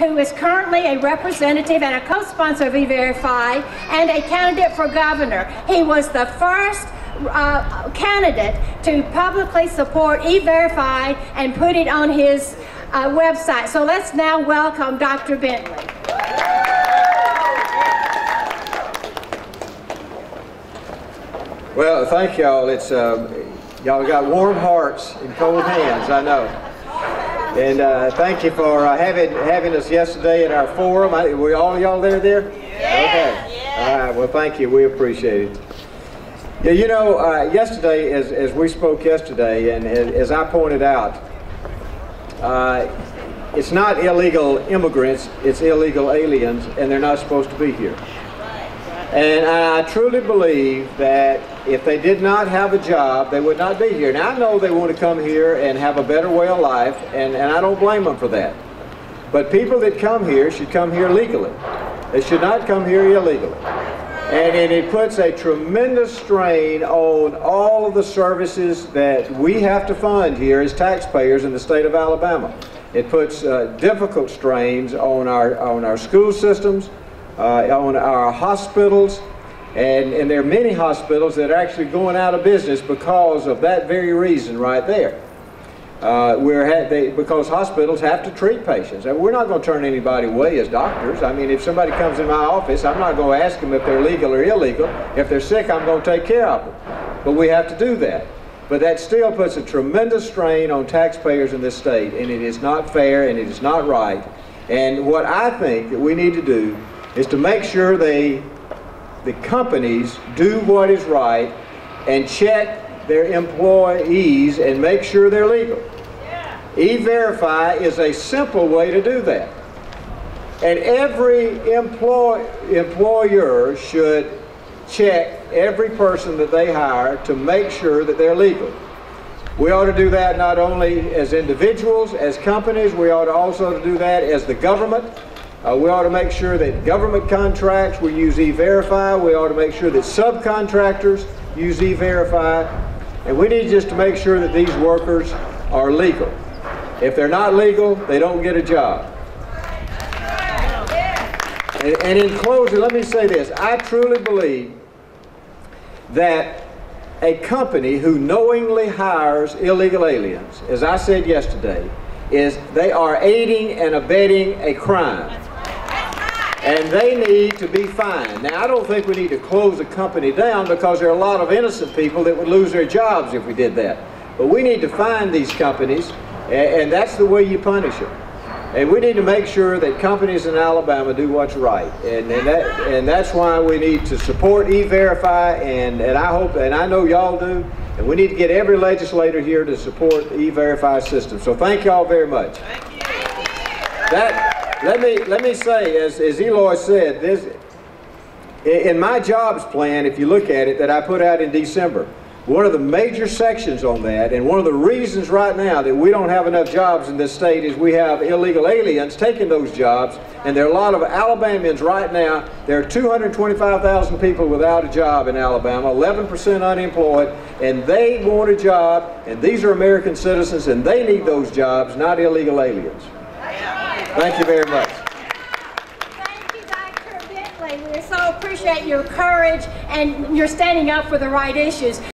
who is currently a representative and a co-sponsor of E-Verify and a candidate for governor. He was the first candidate to publicly support E-Verify and put it on his website. So let's now welcome Dr. Bentley. Well, thank y'all. It's y'all got warm hearts and cold hands, I know. And thank you for having us yesterday at our forum. Were all y'all there? Yeah. Okay. Yeah. All right. Well, thank you. We appreciate it. Yeah, you know, yesterday, as we spoke yesterday, and as I pointed out, it's not illegal immigrants, it's illegal aliens, and they're not supposed to be here. And I truly believe that if they did not have a job, they would not be here. Now, I know they want to come here and have a better way of life, and I don't blame them for that. But people that come here should come here legally. They should not come here illegally. And it puts a tremendous strain on all of the services that we have to fund here as taxpayers in the state of Alabama. It puts difficult strains on our school systems, on our hospitals, and there are many hospitals that are actually going out of business because of that very reason right there. Because hospitals have to treat patients. And we're not going to turn anybody away as doctors. I mean, if somebody comes in my office, I'm not going to ask them if they're legal or illegal. If they're sick, I'm going to take care of them. But we have to do that. But that still puts a tremendous strain on taxpayers in this state, and it is not fair and it is not right. And what I think that we need to do is to make sure the companies do what is right and check their employees and make sure they're legal. E-Verify is a simple way to do that. And every employer should check every person that they hire to make sure that they're legal. We ought to do that not only as individuals, as companies, we ought to also do that as the government. We ought to make sure that government contracts will use E-Verify. We ought to make sure that subcontractors use E-Verify. And we need just to make sure that these workers are legal. If they're not legal, they don't get a job. And in closing, let me say this. I truly believe that a company who knowingly hires illegal aliens, as I said yesterday, they are aiding and abetting a crime. And they need to be fined. Now, I don't think we need to close a company down because there are a lot of innocent people that would lose their jobs if we did that. But we need to fine these companies, and that's the way you punish them. And we need to make sure that companies in Alabama do what's right. And that's why we need to support E-Verify, and I hope, and I know y'all do, and we need to get every legislator here to support the E-Verify system. So thank y'all very much. Let me say, as Eloy said, in my jobs plan, if you look at it, that I put out in December, one of the major sections on that, and one of the reasons right now that we don't have enough jobs in this state is we have illegal aliens taking those jobs, and there are a lot of Alabamians right now. There are 225,000 people without a job in Alabama, 11% unemployed, and they want a job, and these are American citizens, and they need those jobs, not illegal aliens. Thank you very much. Thank you, Dr. Bentley. We so appreciate your courage and your standing up for the right issues.